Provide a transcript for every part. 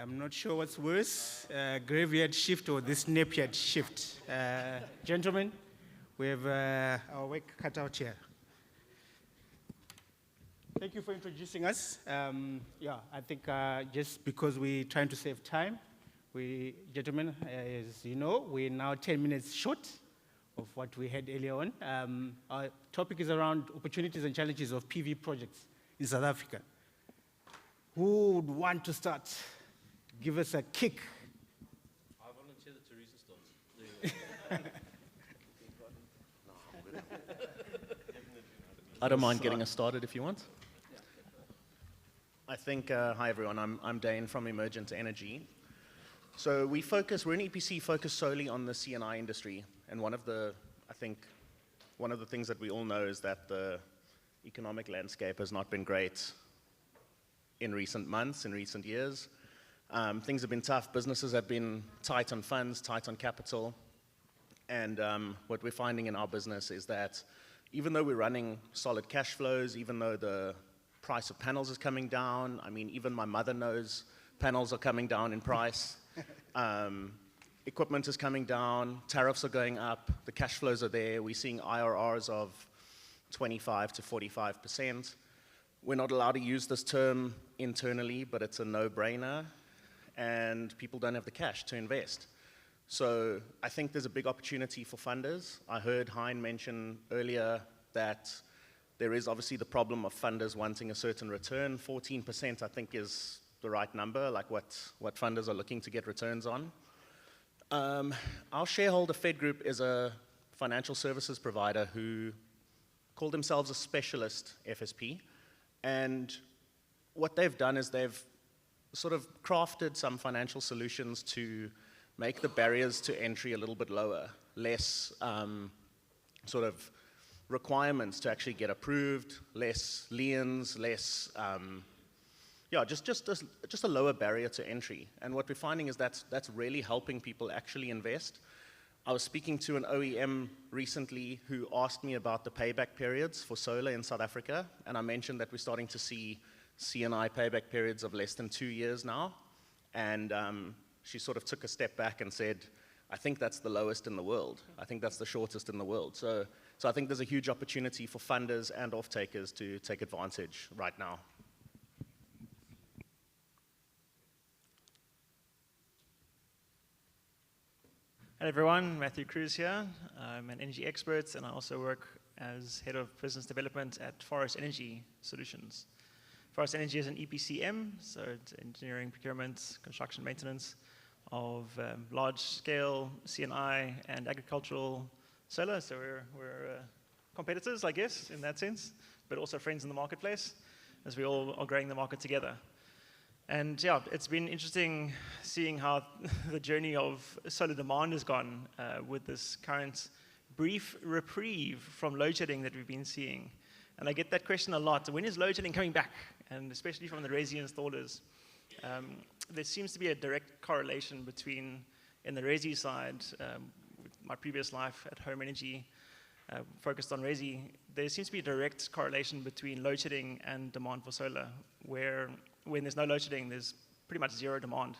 I'm not sure what's worse, graveyard shift or this Napier shift. Gentlemen, we have our work cut out here. Thank you for introducing us. I think just because we're trying to save time, gentlemen, as you know, we're now 10 minutes short of what we had earlier on. Our topic is around opportunities and challenges of PV projects in South Africa. Who would want to start? Give us a kick. I volunteer that Teresa starts. I don't mind getting us started if you want. I think, hi everyone, I'm Dane from Emergent Energy. So we're an EPC focused solely on the C&I industry. And one of the things that we all know is that the economic landscape has not been great in recent months, in recent years. Things have been tough. Businesses have been tight on funds, tight on capital. And what we're finding in our business is that even though we're running solid cash flows, even though the price of panels is coming down, I mean, even my mother knows panels are coming down in price. Equipment is coming down, tariffs are going up, the cash flows are there. We're seeing IRRs of 25 to 45%. We're not allowed to use this term internally, but it's a no-brainer, and people don't have the cash to invest. So I think there's a big opportunity for funders. I heard Hein mention earlier that there is obviously the problem of funders wanting a certain return. 14% I think is the right number, like what funders are looking to get returns on. Our shareholder, Fed Group, is a financial services provider who call themselves a specialist FSP. And what they've done is they've sort of crafted some financial solutions to make the barriers to entry a little bit lower, less sort of requirements to actually get approved, less liens, less, just a lower barrier to entry. And what we're finding is that's really helping people actually invest. I was speaking to an OEM recently who asked me about the payback periods for solar in South Africa, and I mentioned that we're starting to see C&I payback periods of less than 2 years now, and she sort of took a step back and said, I think that's the lowest in the world. I think that's the shortest in the world. So I think there's a huge opportunity for funders and off-takers to take advantage right now. Hello everyone, Matthew Cruz here. I'm an energy expert and I also work as Head of Business Development at Forest Energy Solutions. Forest Energy is an EPCM, so it's engineering, procurement, construction, maintenance of large-scale C&I and agricultural solar. So we're competitors, I guess, in that sense, but also friends in the marketplace as we all are growing the market together. And yeah, it's been interesting seeing how the journey of solar demand has gone with this current brief reprieve from load shedding that we've been seeing. And I get that question a lot. When is load shedding coming back? And especially from the resi installers. There seems to be a direct correlation between, in the resi side, my previous life at Home Energy, focused on resi, there seems to be a direct correlation between load shedding and demand for solar, where when there's no load shedding, there's pretty much zero demand,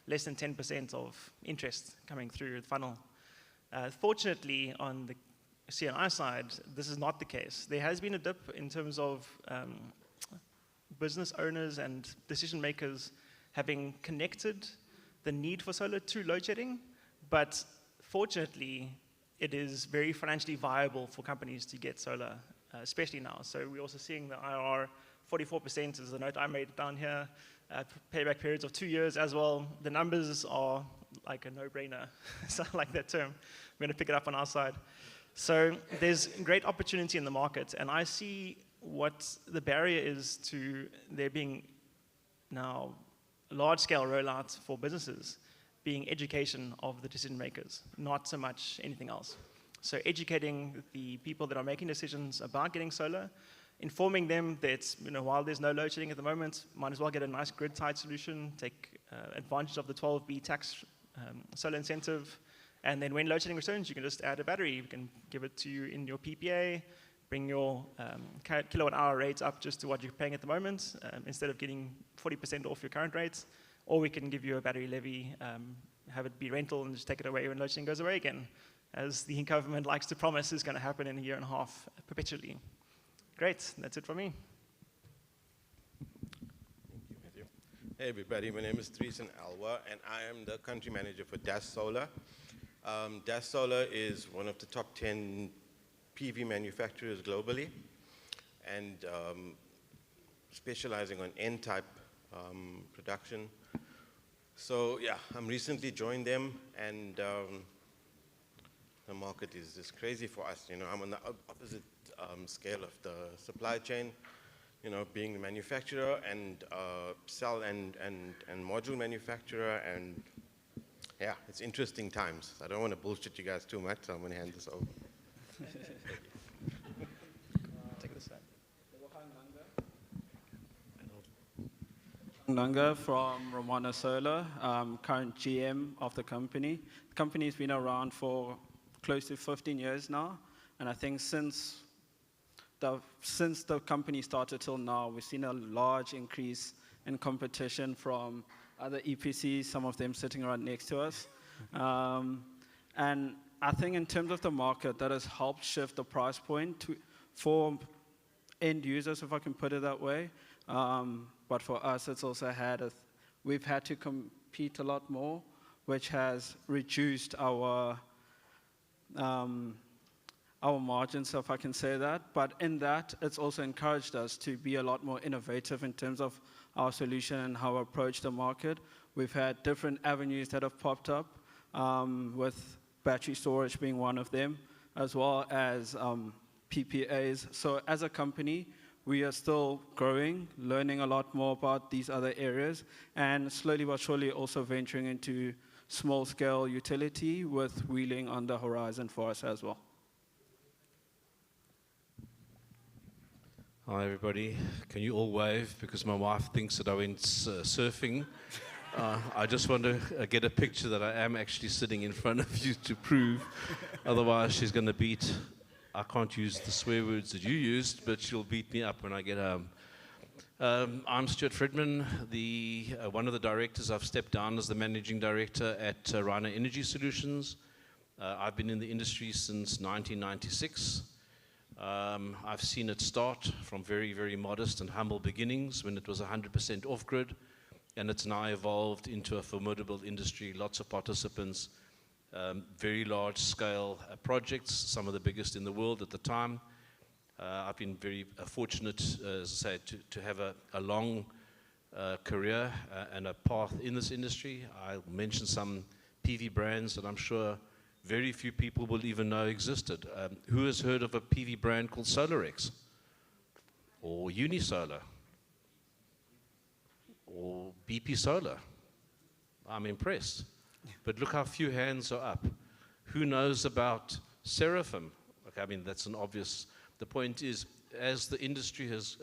less than 10% of interest coming through the funnel. Fortunately, on the C&I side, this is not the case. There has been a dip in terms of business owners and decision makers having connected the need for solar to load shedding, but fortunately, it is very financially viable for companies to get solar, especially now. So we're also seeing the IRR 44% is the note I made down here, payback periods of 2 years as well. The numbers are like a no-brainer, so I like that term. I'm going to pick it up on our side. So there's great opportunity in the market, and I see what the barrier is to there being now large-scale rollouts for businesses being education of the decision makers, not so much anything else. So educating the people that are making decisions about getting solar, informing them that while there's no load shedding at the moment, might as well get a nice grid-tied solution, take advantage of the 12B tax solar incentive, and then when load shedding returns, you can just add a battery. We can give it to you in your PPA, bring your kilowatt hour rates up just to what you're paying at the moment, instead of getting 40% off your current rates, or we can give you a battery levy, have it be rental and just take it away when load shedding goes away again, as the government likes to promise is going to happen in a year and a half perpetually. Great, that's it from me. Thank you, Matthew. Hey everybody, my name is Threesen Alwa and I am the country manager for DAS Solar. DAS Solar is one of the top 10 PV manufacturers globally and specializing on N-type production. So yeah, I'm recently joined them and the market is just crazy for us. You know, I'm on the opposite scale of the supply chain, you know, being the manufacturer and cell and module manufacturer, and yeah, it's interesting times. I don't want to bullshit you guys too much, so I'm going to hand this over. Take this side. Nanga from Romana Solar, current GM of the company. The company's been around for close to 15 years now, and I think since the company started till now, we've seen a large increase in competition from other EPCs, some of them sitting right next to us. And I think in terms of the market, that has helped shift the price point for end users, if I can put it that way. But for us, it's also we've had to compete a lot more, which has reduced our margins, if I can say that. But in that, it's also encouraged us to be a lot more innovative in terms of our solution and how we approach the market. We've had different avenues that have popped up, with battery storage being one of them, as well as PPAs. So as a company, we are still growing, learning a lot more about these other areas, and slowly but surely also venturing into small-scale utility with wheeling on the horizon for us as well. Hi everybody, can you all wave because my wife thinks that I went surfing. I just want to get a picture that I am actually sitting in front of you to prove, otherwise she's going to beat, I can't use the swear words that you used, but she'll beat me up when I get home. I'm Stuart Fridman, one of the directors. I've stepped down as the managing director at Rhino Energy Solutions. I've been in the industry since 1996. I've seen it start from very, very modest and humble beginnings when it was 100% off-grid, and it's now evolved into a formidable industry, lots of participants, very large-scale projects, some of the biggest in the world at the time. I've been very fortunate, as I say, to have a long career and a path in this industry. I'll mention some PV brands that I'm sure very few people will even know existed. Who has heard of a PV brand called SolarX? Or Unisolar? Or BP Solar? I'm impressed. But look how few hands are up. Who knows about Seraphim? Okay, I mean, that's an obvious. The point is, as the industry has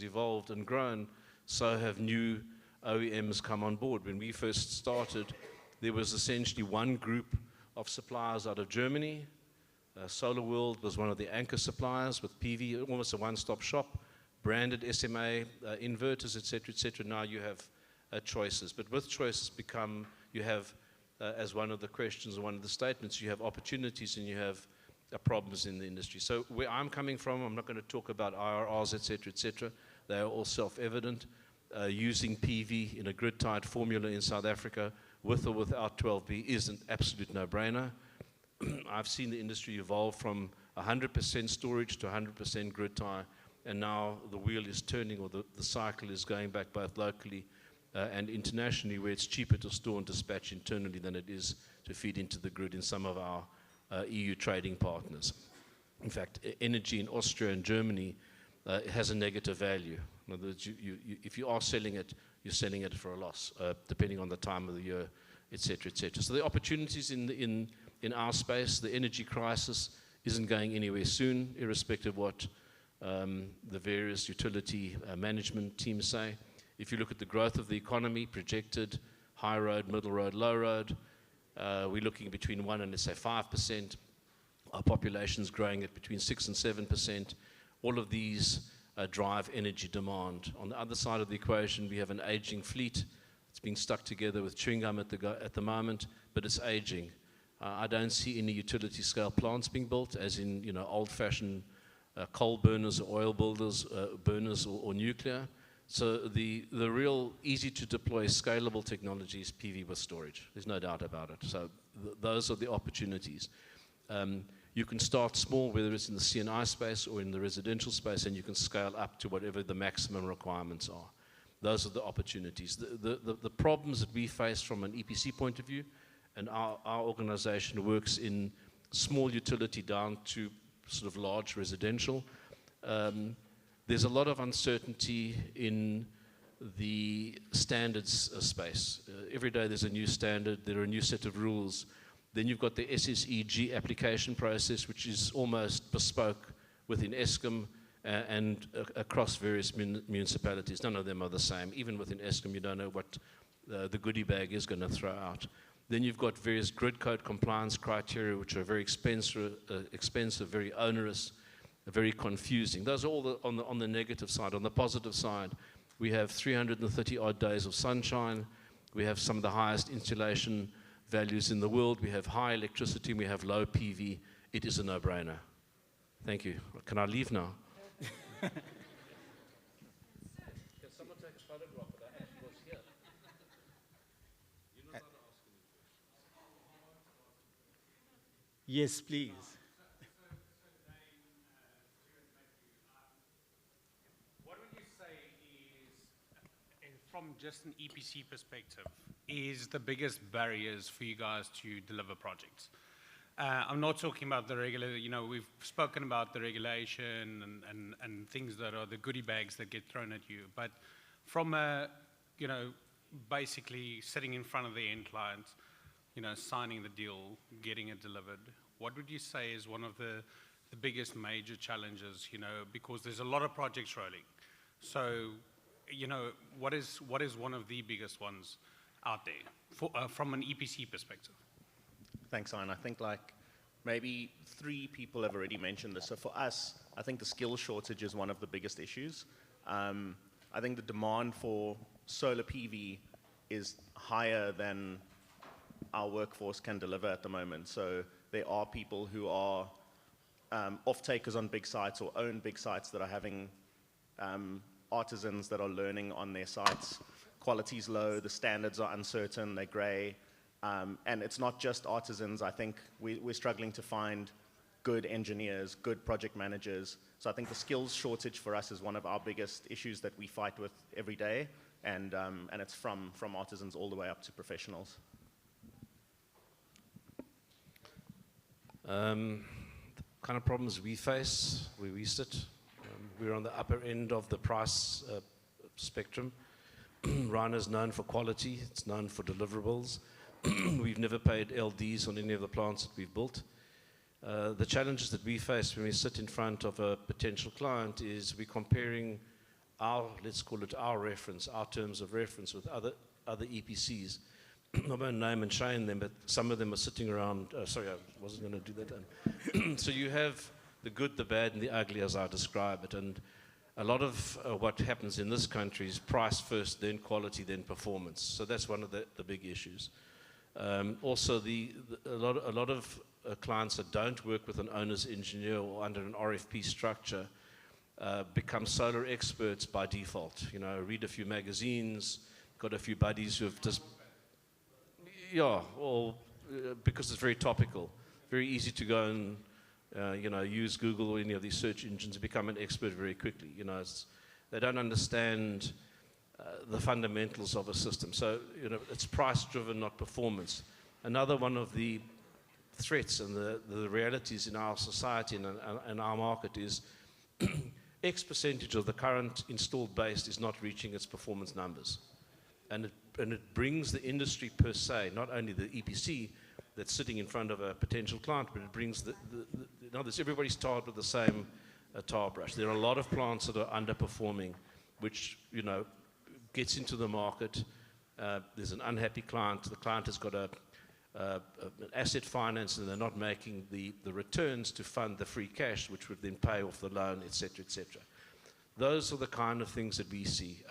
evolved and grown, so have new OEMs come on board. When we first started, there was essentially one group of suppliers out of Germany. SolarWorld was one of the anchor suppliers with PV, almost a one-stop shop, branded SMA, inverters, etc., etc. Now you have choices. But with choices you have, as one of the questions or one of the statements, you have opportunities and you have problems in the industry. So where I'm coming from, I'm not going to talk about IRRs, etc., etc. They are all self-evident. Using PV in a grid-tied formula in South Africa, with or without 12B, is an absolute no-brainer. I've seen the industry evolve from 100% storage to 100% grid tie, and now the wheel is turning, or the cycle is going back both locally and internationally, where it's cheaper to store and dispatch internally than it is to feed into the grid in some of our EU trading partners. In fact, energy in Austria and Germany has a negative value. In other words, if you are selling it, you're selling it for a loss, depending on the time of the year, et cetera, et cetera. So the opportunities in our space, the energy crisis isn't going anywhere soon, irrespective of what the various utility management teams say. If you look at the growth of the economy, projected high road, middle road, low road, we're looking between 1% and, let's say, 5%. Our population's growing at between 6% and 7%. All of these drive energy demand. On the other side of the equation, we have an aging fleet, It's being stuck together with chewing gum at the moment, but it's aging. I don't see any utility scale plants being built, as in old-fashioned coal burners or oil burners or nuclear. So the real easy to deploy scalable technology is PV with storage. There's no doubt about it. So those are the opportunities. You can start small, whether it's in the C&I space or in the residential space, and you can scale up to whatever the maximum requirements are. Those are the opportunities. The problems that we face from an EPC point of view, and our organization works in small utility down to sort of large residential. There's a lot of uncertainty in the standards space. Every day there's a new standard, there are a new set of rules. Then you've got the SSEG application process, which is almost bespoke within Eskom and across various municipalities. None of them are the same. Even within Eskom, you don't know what the goodie bag is going to throw out. Then you've got various grid code compliance criteria, which are very expensive, very onerous, very confusing. Those are all on the negative side. On the positive side, we have 330 odd days of sunshine. We have some of the highest insulation values in the world. We have high electricity. We have low PV. It is a no-brainer. Thank you. Can I leave now? Can someone take a photograph that I actually was here? You're not allowed to ask any questions. Yes, please. What would you say is, from just an EPC perspective, is the biggest barriers for you guys to deliver projects? I'm not talking about the regular, we've spoken about the regulation and things that are the goodie bags that get thrown at you, but from basically sitting in front of the end client, signing the deal, getting it delivered, what would you say is one of the biggest major challenges, because there's a lot of projects rolling. So, what is one of the biggest ones out there from an EPC perspective? Thanks, Ian. I think maybe 3 people have already mentioned this. So for us, I think the skill shortage is one of the biggest issues. I think the demand for solar PV is higher than our workforce can deliver at the moment. So there are people who are off-takers on big sites or own big sites that are having artisans that are learning on their sites. Quality's low, the standards are uncertain, they're grey. And it's not just artisans. I think we're struggling to find good engineers, good project managers. So I think the skills shortage for us is one of our biggest issues that we fight with every day. And it's from artisans all the way up to professionals. The kind of problems we face, where we sit, we're on the upper end of the price spectrum. Rhino is known for quality, it's known for deliverables. We've never paid LDs on any of the plants that we've built. The challenges that we face when we sit in front of a potential client is we're comparing let's call it our reference, our terms of reference with other EPCs. I won't name and shame them, but some of them are sitting around, sorry, I wasn't going to do that. So you have the good, the bad, and the ugly as I describe it. And a lot of what happens in this country is price first, then quality, then performance. So that's one of the big issues. Also, a lot of clients that don't work with an owner's engineer or under an RFP structure become solar experts by default. Read a few magazines, got a few buddies who have just, because it's very topical, very easy to go and use Google or any of these search engines and become an expert very quickly. They don't understand the fundamentals of a system. So, it's price-driven, not performance. Another one of the threats and the realities in our society and our market is X percentage of the current installed base is not reaching its performance numbers. And it brings the industry per se, not only the EPC that's sitting in front of a potential client, but it brings everybody's tarred with the same tar brush. There are a lot of plants that are underperforming, which, gets into the market. There's an unhappy client. The client has got an asset finance and they're not making the returns to fund the free cash, which would then pay off the loan, et cetera, et cetera. Those are the kind of things that we see.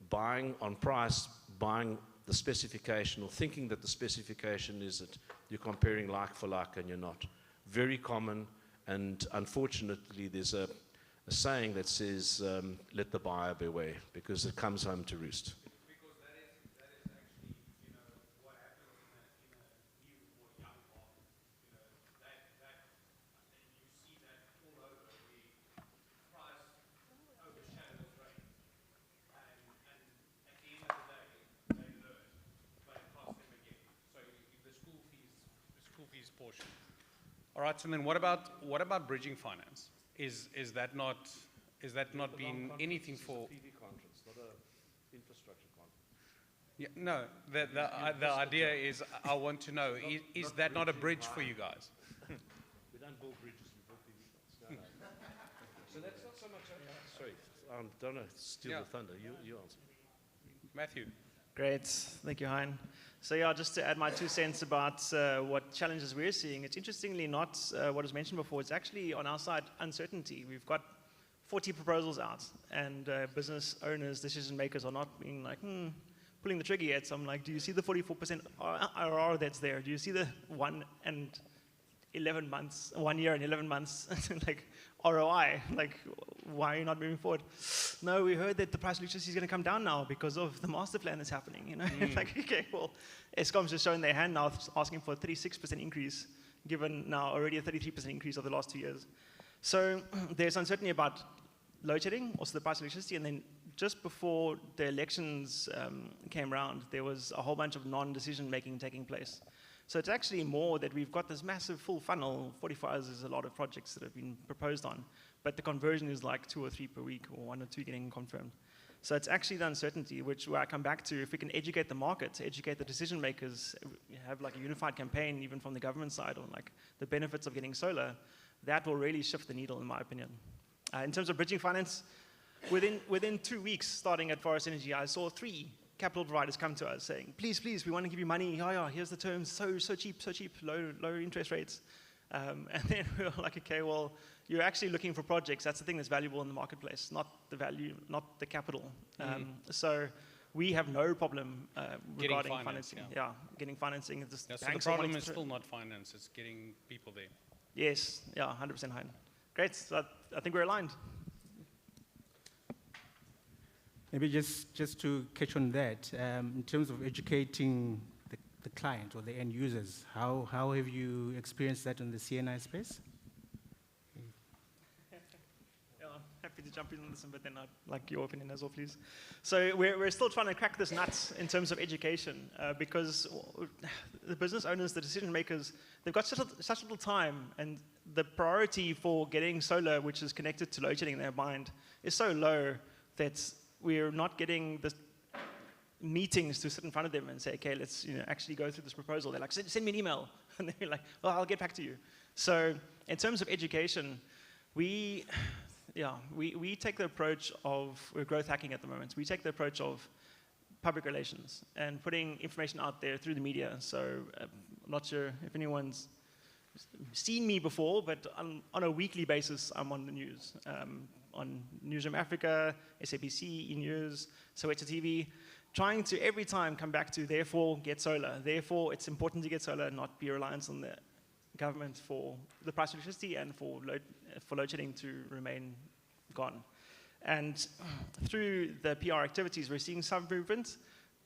Buying on price, buying the specification or thinking that the specification is that you're comparing like for like and you're not. Very common, and unfortunately there's a saying that says, let the buyer beware, because it comes home to roost. Because that is actually, what happens in a new or young market. You see that all over. The price overshadows rate. And at the end of the day, they learn, but it costs them again. So the school fees portion. All right, so then what about bridging finance? Is that not been anything for? PV contracts, not an infrastructure contract. Yeah, no, the idea is I want to know, is that not a bridge for you guys? We don't build bridges, we build PV plants. No. So that's not so much. Sorry, don't know, steal Yeah. the thunder. You answer. Matthew? Great, thank you, Hein. So yeah, just to add my 2 cents about what challenges we're seeing, it's interestingly not what was mentioned before, it's actually on our side uncertainty. We've got 40 proposals out, and business owners, decision makers are not being like, pulling the trigger yet. So I'm like, do you see the 44% IRR that's there? Do you see the 1 year and 11 months like ROI? Like, why are you not moving forward? No, we heard that the price of electricity is going to come down now because of the master plan that's happening. Like, okay, well, Eskom's just showing their hand now, asking for a 36% increase, given now already a 33% increase over the last 2 years. So there's uncertainty about load shedding, also the price of electricity, and then just before the elections came around, there was a whole bunch of non-decision making taking place. So it's actually more that we've got this massive full funnel. 45 is a lot of projects that have been proposed on, but the conversion is like 2 or 3 per week, or 1 or 2 getting confirmed. So it's actually the uncertainty, where I come back to, if we can educate the market, educate the decision makers, have like a unified campaign even from the government side on like the benefits of getting solar, that will really shift the needle in my opinion. In terms of bridging finance, within 2 weeks starting at Forest Energy, I saw 3 capital providers come to us saying, please, we want to give you money. Yeah, here's the terms, so cheap, low interest rates. And then we were like, okay, well, you're actually looking for projects. That's the thing that's valuable in the marketplace, not the value, not the capital. So we have no problem regarding financing. Yeah, getting financing. So the problem is still not finance, it's getting people there. Yes, yeah, 100% Hein. Great, so I think we're aligned. Maybe just to catch on that, in terms of educating the client or the end users, how have you experienced that in the CNI space? Yeah, I'm happy to jump in on this, but then I'd like your opinion as well, please. So we're still trying to crack this nut in terms of education, because the business owners, the decision makers, they've got such little time, and the priority for getting solar, which is connected to load shedding in their mind, is so low that we're not getting the meetings to sit in front of them and say, okay, let's actually go through this proposal. They're like, send me an email. And they're like, well, I'll get back to you. So in terms of education, we take the approach of, we're growth hacking at the moment. We take the approach of public relations and putting information out there through the media. So I'm not sure if anyone's seen me before, but on a weekly basis, I'm on the news. On Newsroom Africa, SABC, E-News, Soweto TV, trying to every time come back to, therefore, get solar. Therefore, it's important to get solar and not be reliant on the government for the price of electricity and for load shedding to remain gone. And through the PR activities, we're seeing some movement,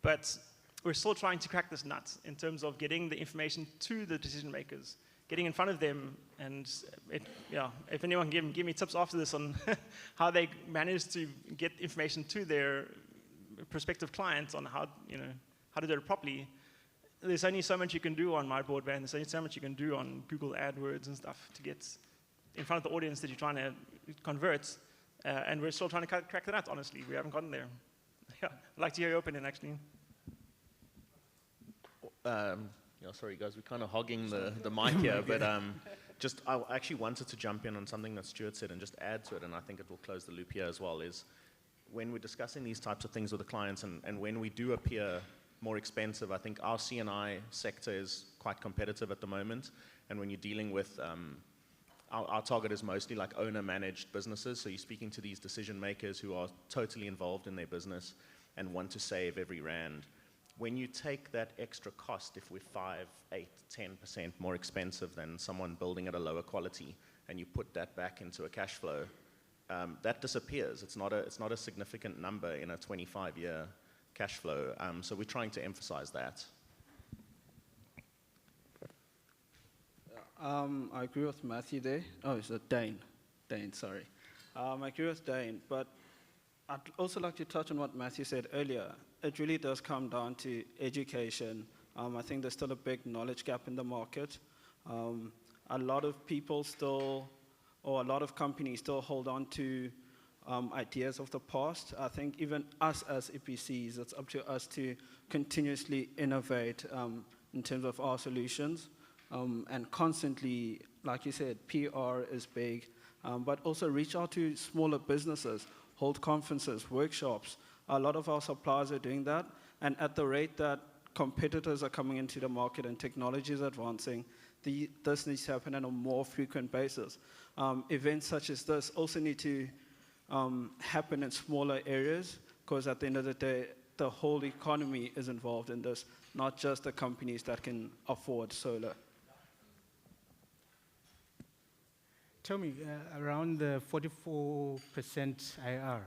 but we're still trying to crack this nut in terms of getting the information to the decision makers, getting in front of them, and if anyone can give me tips after this on how they manage to get information to their prospective clients on how to do it properly. There's only so much you can do on my broadband. There's only so much you can do on Google AdWords and stuff to get in front of the audience that you're trying to convert. And we're still trying to crack that nut, honestly. We haven't gotten there. Yeah, I'd like to hear your opinion, actually. Sorry guys, we're kind of hogging the mic here, but I actually wanted to jump in on something that Stuart said and just add to it, and I think it will close the loop here as well, is when we're discussing these types of things with the clients and when we do appear more expensive, I think our C&I sector is quite competitive at the moment, and when you're dealing with, our target is mostly like owner-managed businesses, so you're speaking to these decision makers who are totally involved in their business and want to save every rand. when you take that extra cost, if we're 5, 8, 10% more expensive than someone building at a lower quality, and you put that back into a cash flow, that disappears. It's not a significant number in a 25-year cash flow. So we're trying to emphasize that. I agree with Matthew there. Oh, it's a Dane. Dane, sorry. I agree with Dane, but I'd also like to touch on what Matthew said earlier. It really does come down to education. I think there's still a big knowledge gap in the market. A lot of people still, or a lot of companies still hold on to ideas of the past. I think even us as EPCs, it's up to us to continuously innovate in terms of our solutions. And constantly, like you said, PR is big, but also reach out to smaller businesses, hold conferences, workshops. A lot of our suppliers are doing that, and at the rate that competitors are coming into the market and technology is advancing, this needs to happen on a more frequent basis. Events such as this also need to happen in smaller areas, because at the end of the day, the whole economy is involved in this, not just the companies that can afford solar. Tell me, around the 44% IR,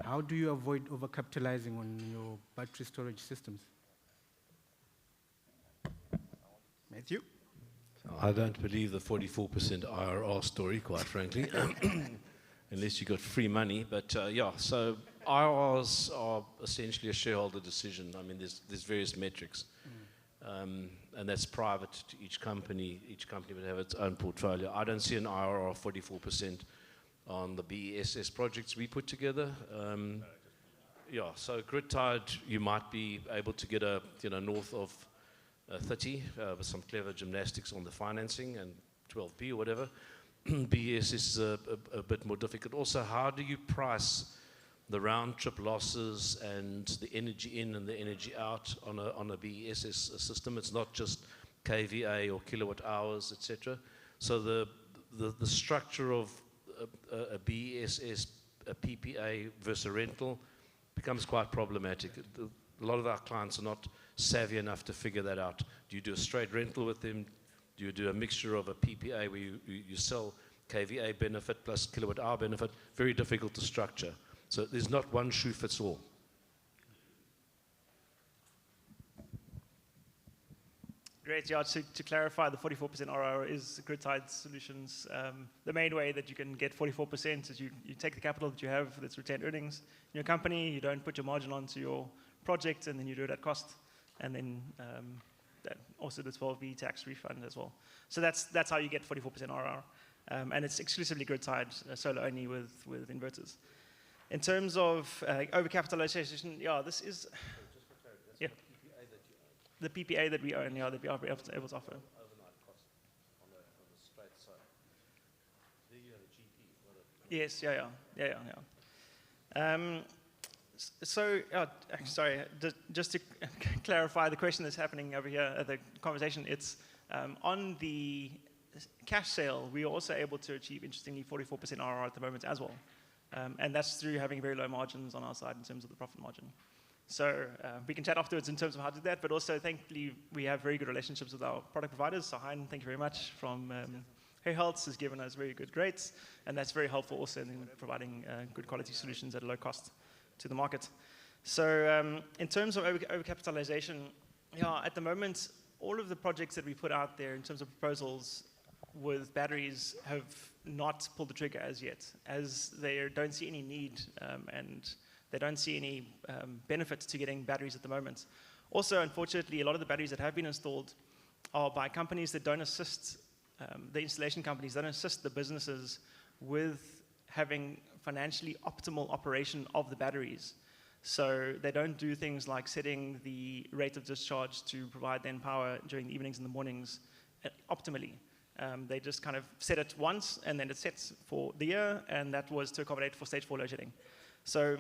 how do you avoid overcapitalizing on your battery storage systems? Matthew? I don't believe the 44% IRR story, quite frankly, unless you got free money. But yeah, so IRRs are essentially a shareholder decision. I mean, there's various metrics. And that's private to each company. Each company would have its own portfolio. I don't see an IRR of 44% on the BESS projects we put together. Yeah, so grid-tied, you might be able to get north of 30 with some clever gymnastics on the financing and 12p or whatever. BESS is a bit more difficult. Also, how do you price the round-trip losses and the energy in and the energy out on a BESS system? It's not just kVA or kilowatt hours, etc. So the structure of a BESS, a PPA versus a rental becomes quite problematic. A lot of our clients are not savvy enough to figure that out. Do you do a straight rental with them? Do you do a mixture of a PPA where you sell kVA benefit plus kilowatt hour benefit? Very difficult to structure. So there's not one shoe fits all. Great, yeah, to clarify, the 44% RR is grid-tied solutions. The main way that you can get 44% is you take the capital that you have that's retained earnings in your company, you don't put your margin onto your project, and then you do it at cost. And then that also the 12B tax refund as well. So that's how you get 44% RR. And it's exclusively grid-tied, solar only with inverters. In terms of overcapitalization, yeah, this is yeah, the PPA that we own, yeah, that we are able to offer. Overnight cost on the straight side. There you have a GP. Yes, yeah. So, sorry, just to clarify the question that's happening over here, the conversation, it's on the cash sale, we are also able to achieve, interestingly, 44% RR at the moment as well. And that's through having very low margins on our side in terms of the profit margin. So we can chat afterwards in terms of how to do that, but also thankfully we have very good relationships with our product providers. So Hein, thank you very much from Herholtz has given us very good rates, and that's very helpful also in providing good quality solutions at a low cost to the market. So in terms of overcapitalization, yeah, at the moment, all of the projects that we put out there in terms of proposals with batteries have not pulled the trigger as yet, as they don't see any need and they don't see any benefit to getting batteries at the moment. Also, unfortunately, a lot of the batteries that have been installed are by companies that don't assist, the installation companies don't assist the businesses with having financially optimal operation of the batteries. So they don't do things like setting the rate of discharge to provide then power during the evenings and the mornings optimally. They just kind of set it once and then it sets for the year, and that was to accommodate for stage 4 load shedding. So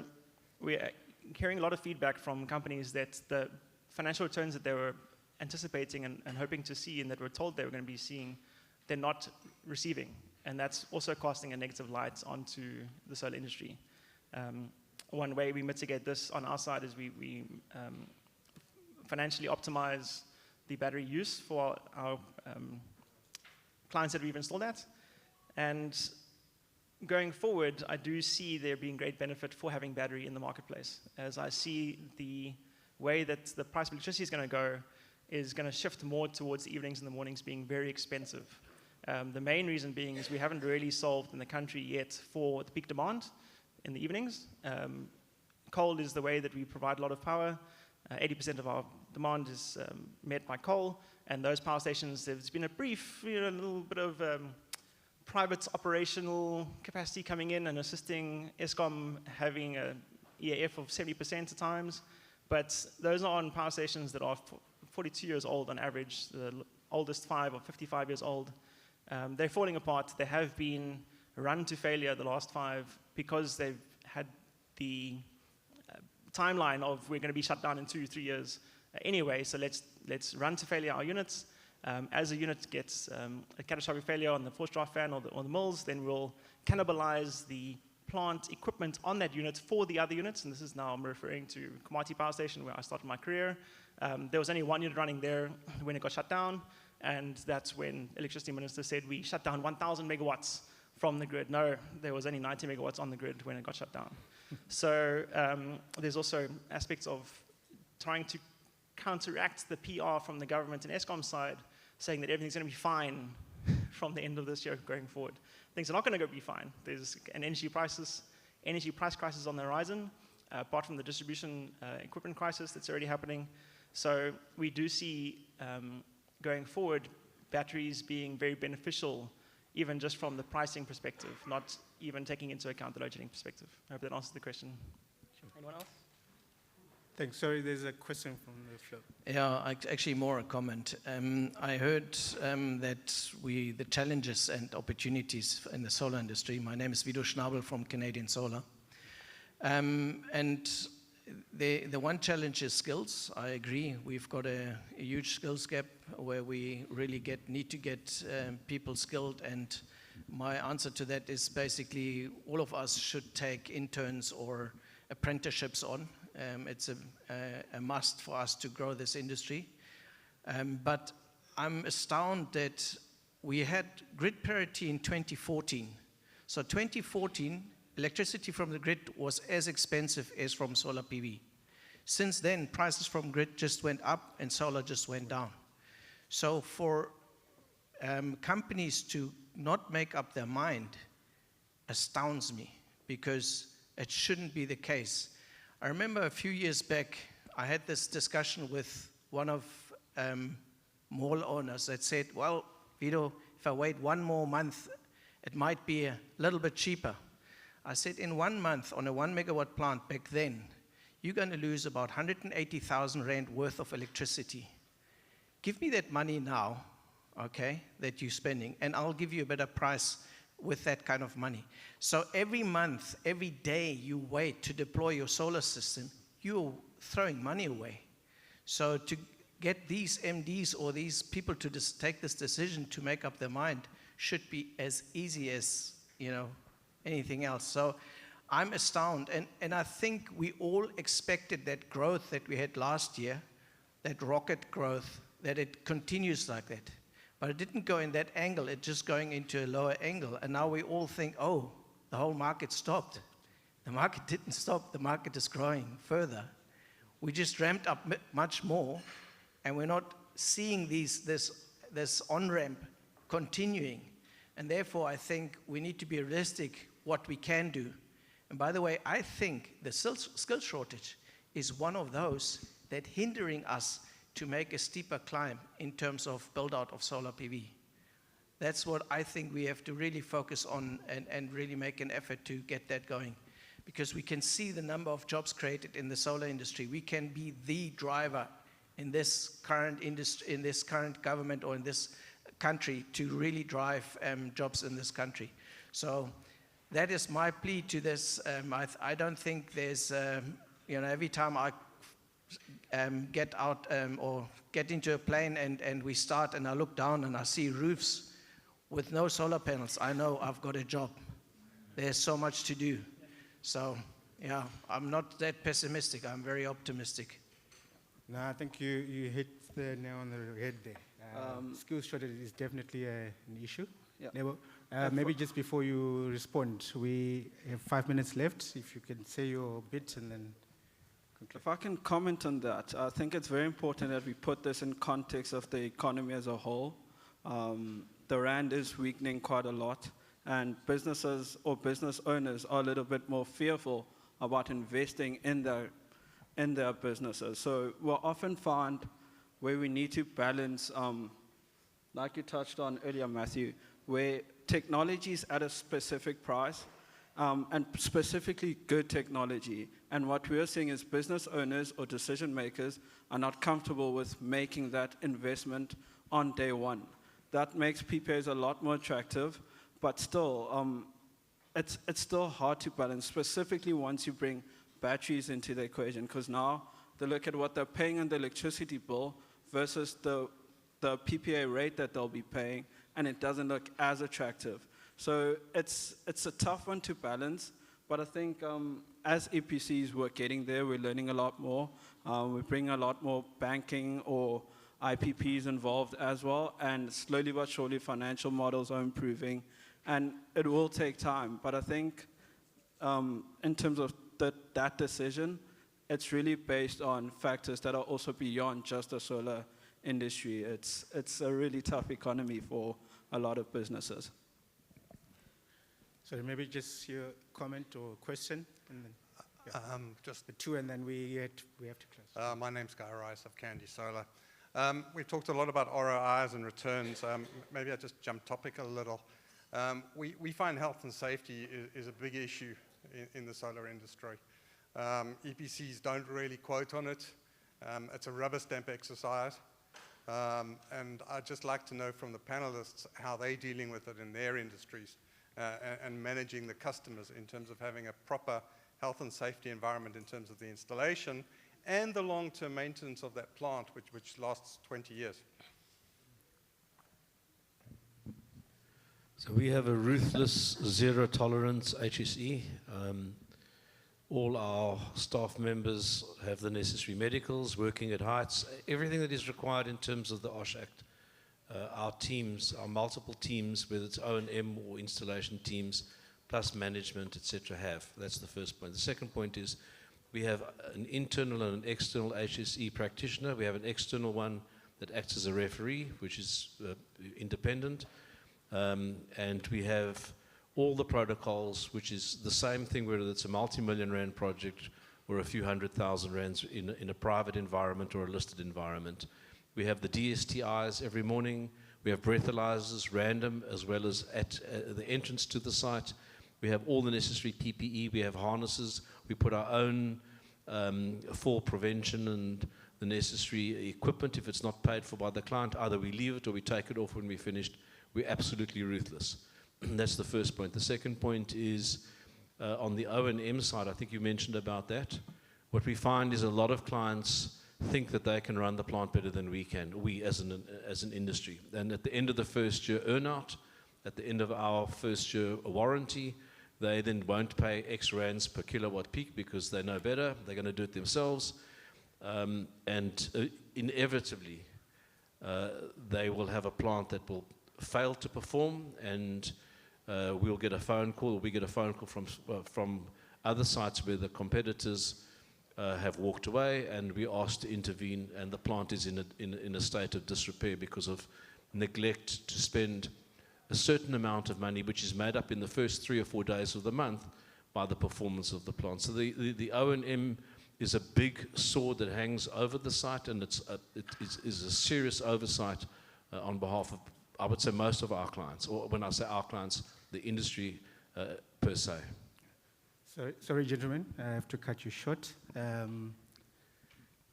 we're hearing a lot of feedback from companies that the financial returns that they were anticipating and hoping to see and that were told they were going to be seeing, they're not receiving. And that's also casting a negative light onto the solar industry. One way we mitigate this on our side is we financially optimize the battery use for our clients that we've installed at. And going forward, I do see there being great benefit for having battery in the marketplace, as I see the way that the price of electricity is going to go is going to shift more towards the evenings and the mornings being very expensive. The main reason being is we haven't really solved in the country yet for the peak demand in the evenings. Coal is the way that we provide a lot of power. 80% of our demand is met by coal, and those power stations, there's been a brief, little bit of private operational capacity coming in and assisting Eskom having a EAF of 70% at times, but those are on power stations that are 42 years old on average, the oldest 5 or 55 years old. They're falling apart. They have been run to failure the last 5 because they've had the timeline of we're going to be shut down in 2-3 years anyway, so let's run to failure our units. As a unit gets a catastrophic failure on the forced draft fan or the mills, then we'll cannibalize the plant equipment on that unit for the other units, and this is now I'm referring to Komati Power Station where I started my career. There was only 1 unit running there when it got shut down, and that's when Electricity Minister said we shut down 1,000 megawatts from the grid. No, there was only 90 megawatts on the grid when it got shut down. So there's also aspects of trying to counteract the PR from the government and Eskom side, saying that everything's going to be fine from the end of this year going forward. Things are not going to be fine. There's an energy price crisis on the horizon, apart from the distribution equipment crisis that's already happening. So we do see, going forward, batteries being very beneficial, even just from the pricing perspective, not even taking into account the load shedding perspective. I hope that answers the question. Sure. Anyone else? Thanks. Sorry, there's a question from the floor. Yeah, actually more a comment. I heard that the challenges and opportunities in the solar industry. My name is Vido Schnabel from Canadian Solar. And the one challenge is skills. I agree. We've got a huge skills gap where we really need to get people skilled. And my answer to that is basically all of us should take interns or apprenticeships on. It's a must for us to grow this industry. But I'm astounded that we had grid parity in 2014. So 2014, electricity from the grid was as expensive as from solar PV. Since then, prices from grid just went up and solar just went down. So for companies to not make up their mind astounds me, because it shouldn't be the case. I remember a few years back, I had this discussion with one of mall owners that said, well, Vido, if I wait 1 more month, it might be a little bit cheaper. I said, in 1 month on a 1 megawatt plant back then, you're going to lose about 180,000 Rand worth of electricity. Give me that money now, okay, that you're spending, and I'll give you a better price with that kind of money. So every month, every day you wait to deploy your solar system, you're throwing money away. So to get these MDs or these people to take this decision to make up their mind should be as easy as, anything else. So I'm astounded, and I think we all expected that growth that we had last year, that rocket growth, that it continues like that. But it didn't go in that angle, it's just going into a lower angle. And now we all think, oh, the whole market stopped. The market didn't stop, the market is growing further. We just ramped up much more, and we're not seeing this on-ramp continuing. And therefore, I think we need to be realistic what we can do. And by the way, I think the skill shortage is one of those that hindering us to make a steeper climb in terms of build-out of solar PV. That's what I think we have to really focus on and really make an effort to get that going. Because we can see the number of jobs created in the solar industry. We can be the driver in this current industry, in this current government or in this country to really drive jobs in this country. So that is my plea to this. I don't think there's, every time I get out or get into a plane and we start and I look down and I see roofs with no solar panels, I know I've got a job. There's so much to do. So, yeah, I'm not that pessimistic. I'm very optimistic. No, I think you hit the nail on the head there. Skills shortage is definitely an issue. Yeah. Nebo, maybe just before you respond, we have 5 minutes left. If you can say your bit and then conclude. If I can comment on that, I think it's very important that we put this in context of the economy as a whole. The rand is weakening quite a lot, and businesses or business owners are a little bit more fearful about investing in their businesses. So we'll often find where we need to balance, like you touched on earlier, Matthew, where technology is at a specific price, and specifically good technology. And what we're seeing is business owners or decision makers are not comfortable with making that investment on day one. That makes PPAs a lot more attractive, but still, it's still hard to balance, specifically once you bring batteries into the equation, because now they look at what they're paying on the electricity bill versus the PPA rate that they'll be paying, and it doesn't look as attractive. So it's a tough one to balance, but I think as EPCs, we're getting there. We're learning a lot more. We bring a lot more banking or IPPs involved as well, and slowly but surely financial models are improving, and it will take time. But I think in terms of that decision, it's really based on factors that are also beyond just the solar industry. It's a really tough economy for a lot of businesses. So maybe just your comment or question, and then Just the two, and then we have to close. my name's Guy Rice of Candy Solar. We talked a lot about ROIs and returns. Maybe I just jump topic a little. We find health and safety is a big issue in the solar industry. EPCs don't really quote on it. It's a rubber stamp exercise. And I'd just like to know from the panelists how they're dealing with it in their industries and managing the customers in terms of having a proper health and safety environment in terms of the installation and the long-term maintenance of that plant, which lasts 20 years. So we have a ruthless zero tolerance HSE. All our staff members have the necessary medicals, working at heights, everything that is required in terms of the OSH Act. Our teams, our multiple teams, whether it's O&M or installation teams, plus management, etc., have. That's the first point. The second point is we have an internal and an external HSE practitioner. We have an external one that acts as a referee, which is independent. And we have all the protocols, which is the same thing whether it's a multi-million rand project or a few 100,000 rands in a private environment or a listed environment. We have the DSTIs every morning. We have breathalyzers, random, as well as at the entrance to the site. We have all the necessary PPE. We have harnesses. We put our own fall prevention and the necessary equipment. If it's not paid for by the client, either we leave it or we take it off when we're finished. We're absolutely ruthless. That's the first point. The second point is on the O&M side, I think you mentioned about that. What we find is a lot of clients think that they can run the plant better than we can, we as an industry. And at the end of the first year earnout, at the end of our first year warranty, they then won't pay X rands per kilowatt peak because they know better. They're going to do it themselves. Inevitably, they will have a plant that will fail to perform, and we'll get a phone call, or we get a phone call from other sites where the competitors have walked away, and we asked to intervene, and the plant is in a state of disrepair because of neglect to spend a certain amount of money, which is made up in the first 3 or 4 days of the month by the performance of the plant. So the O&M is a big sword that hangs over the site, and it is a serious oversight on behalf of, I would say, most of our clients, or when I say our clients, the industry per se. Sorry, gentlemen, I have to cut you short.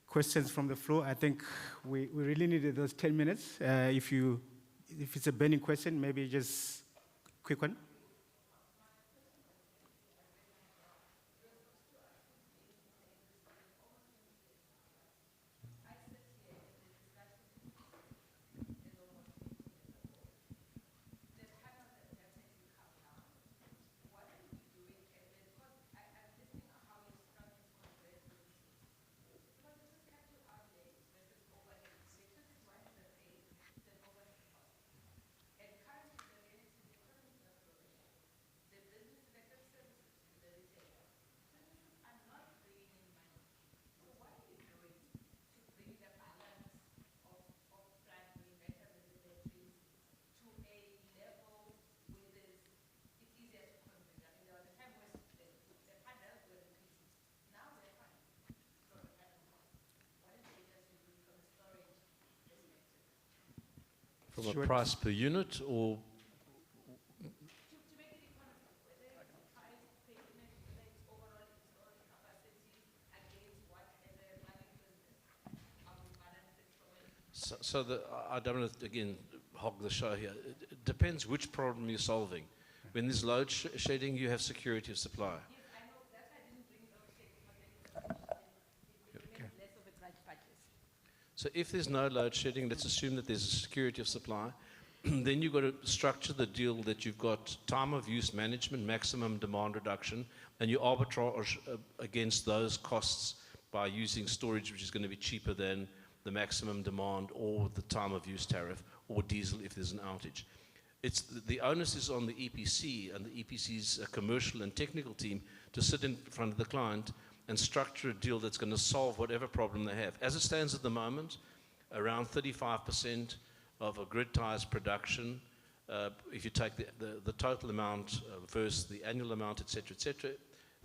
Questions from the floor? I think we really needed those 10 minutes. If it's a burning question, maybe just quick one. From a Stuart. price per unit or I don't want to, again, hog the show here. It depends which problem you're solving. When there's load shedding, you have security of supply. So if there's no load shedding, let's assume that there's a security of supply. Then you've got to structure the deal that you've got time of use management, maximum demand reduction, and you arbitrage against those costs by using storage, which is going to be cheaper than the maximum demand or the time of use tariff or diesel if there's an outage. The onus is on the EPC and the EPC's commercial and technical team to sit in front of the client and structure a deal that's going to solve whatever problem they have. As it stands at the moment, around 35% of a grid ties production, if you take the total amount versus the annual amount, et cetera,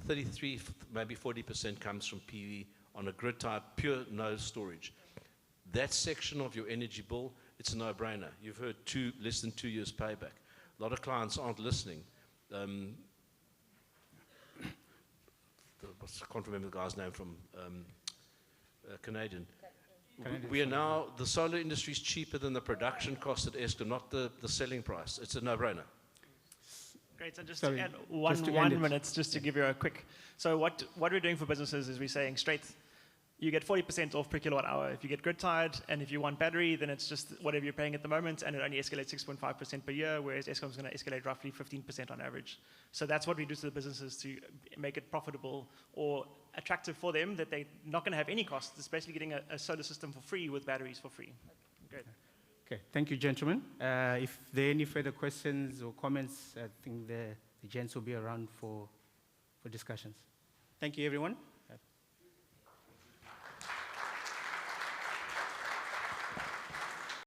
33, maybe 40% comes from PV on a grid tie, pure no storage. That section of your energy bill, it's a no-brainer. You've heard less than 2 years payback. A lot of clients aren't listening. I can't remember the guy's name from Canadian. We are now, the solar industry is cheaper than the production cost at Eskom, not the selling price. It's a no-brainer. Great, and just Sorry, to add just to end one it. minute, just to give you a quick. So what we're doing for businesses is we're saying straight, you get 40% off per kilowatt hour. If you get grid tied, and if you want battery, then it's just whatever you're paying at the moment, and it only escalates 6.5% per year, whereas Eskom's going to escalate roughly 15% on average. So that's what we do to the businesses to make it profitable or attractive for them, that they're not going to have any costs, especially getting a solar system for free with batteries for free. Great. Okay, thank you, gentlemen. If there are any further questions or comments, I think the gents will be around for discussions. Thank you, everyone.